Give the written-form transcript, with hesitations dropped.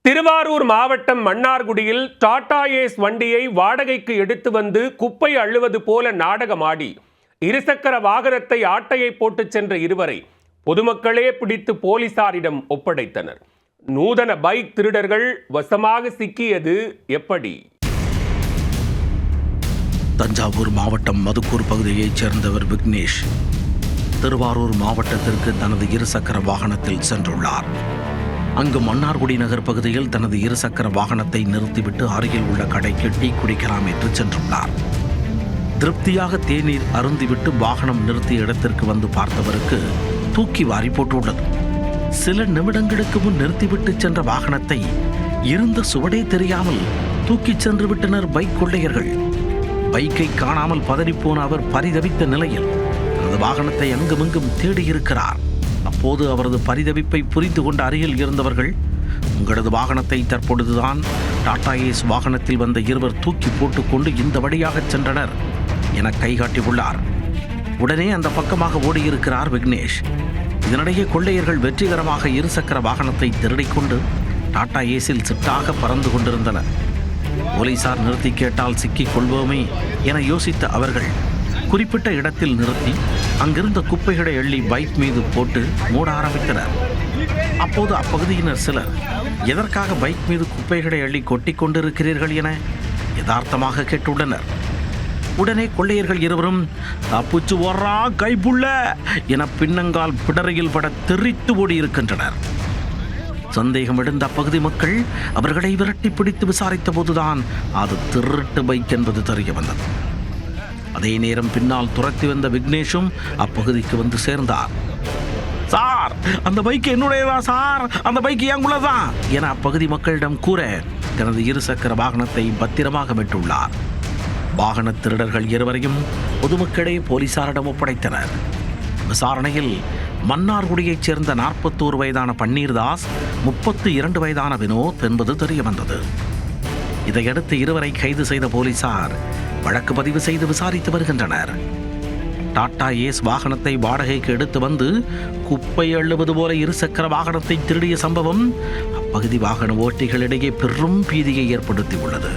திருவாரூர் மாவட்டம் மன்னார்குடியில் டாடா ஏஸ் வண்டியை வாடகைக்கு எடுத்து வந்து குப்பை அள்ளுவது போல நாடகமாடி இருசக்கர வாகனத்தை ஆட்டையை போட்டு சென்ற இருவரை பொதுமக்களே பிடித்து போலீசாரிடம் ஒப்படைத்தனர். நூதன பைக் திருடர்கள் வசமாக சிக்கியது எப்படி? தஞ்சாவூர் மாவட்டம் மதுக்கூர் பகுதியைச் சேர்ந்தவர் விக்னேஷ் திருவாரூர் மாவட்டத்திற்கு தனது இருசக்கர வாகனத்தில் சென்றுள்ளார். அங்கு மன்னார்குடி நகர் பகுதியில் தனது இருசக்கர வாகனத்தை நிறுத்திவிட்டு அருகில் உள்ள கடைக்கு டீ குடிக்கலாம் என்று சென்றுள்ளார். திருப்தியாக தேநீர் அருந்திவிட்டு வாகனம் நிறுத்திய இடத்திற்கு வந்து பார்த்தவருக்கு தூக்கி வாரி போட்டுள்ளது. சில நிமிடங்களுக்கு முன் நிறுத்திவிட்டு சென்ற வாகனத்தை இருந்த சுவடே தெரியாமல் தூக்கிச் சென்று விட்டனர் பைக் கொள்ளையர்கள். பைக்கை காணாமல் பதறிப்போன அவர் பரிதவித்த நிலையில் தனது வாகனத்தை அங்குமிங்கும் தேடியிருக்கிறார். அப்போது அவரது பரிதவிப்பை புரிந்து கொண்ட அருகில் இருந்தவர்கள், உங்களது வாகனத்தை தற்பொழுதுதான் டாடா ஏஸ் வாகனத்தில் வந்த இருவர் தூக்கி போட்டுக்கொண்டு இந்த வழியாக சென்றனர் என கைகாட்டியுள்ளார். உடனே அந்த பக்கமாக ஓடியிருக்கிறார் விக்னேஷ். இதனிடையே கொள்ளையர்கள் வெற்றிகரமாக இருசக்கர வாகனத்தை திருடிக்கொண்டு டாடா ஏஸில் சிட்டாக பறந்து கொண்டிருந்தனர். போலீசார் நிறுத்தி கேட்டால் சிக்கிக் கொள்வோமே என யோசித்த அவர்கள் குறிப்பிட்ட இடத்தில் நிறுத்தி அங்கிருந்த குப்பைகளை எள்ளி பைக் மீது போட்டு மூட ஆரம்பித்தனர். அப்போது அப்பகுதியினர் சிலர், எதற்காக பைக் மீது குப்பைகளை எள்ளி கொட்டி கொண்டிருக்கிறீர்கள் என யதார்த்தமாக கேட்டுள்ளனர். உடனே கொள்ளையர்கள் இருவரும், தப்புச்சு ஓடுறா கைப்புள்ள என பின்னங்கால் பிடரையில் பட தெரித்து ஓடியிருக்கின்றனர். சந்தேகம் எழுந்த அப்பகுதி மக்கள் அவர்களை விரட்டி பிடித்து விசாரித்த போதுதான் அது திருட்டு பைக் என்பது தெரிய வந்தது. அதே நேரம் பின்னால் துரத்தி வந்த விக்னேஷும் அப்பகுதிக்கு வந்து சேர்ந்தார். சார், அந்த பைக் என்னுடையதா சார், அந்த பைக் எங்குள்ளதான் என அப்பகுதி மக்களிடம் கூற தனது இருசக்கர வாகனத்தை பத்திரமாக விட்டுள்ளார். வாகன திருடர்கள் இருவரையும் பொதுமக்களே போலீசாரிடம் ஒப்படைத்தனர். விசாரணையில் மன்னார்குடியைச் சேர்ந்த 41 வயதான பன்னீர்தாஸ், 32 வயதான வினோத் என்பது தெரிய வந்தது. இதையடுத்து இருவரை கைது செய்த போலீசார் வழக்கு பதிவு செய்து விசாரித்து வருகின்றனர். டாடா ஏஸ் வாகனத்தை வாடகைக்கு எடுத்து வந்து குப்பை அள்ளுவது போல இருசக்கர வாகனத்தை திருடிய சம்பவம் அப்பகுதி வாகன ஓட்டிகளிடையே பெரும் பீதியை ஏற்படுத்தியுள்ளது.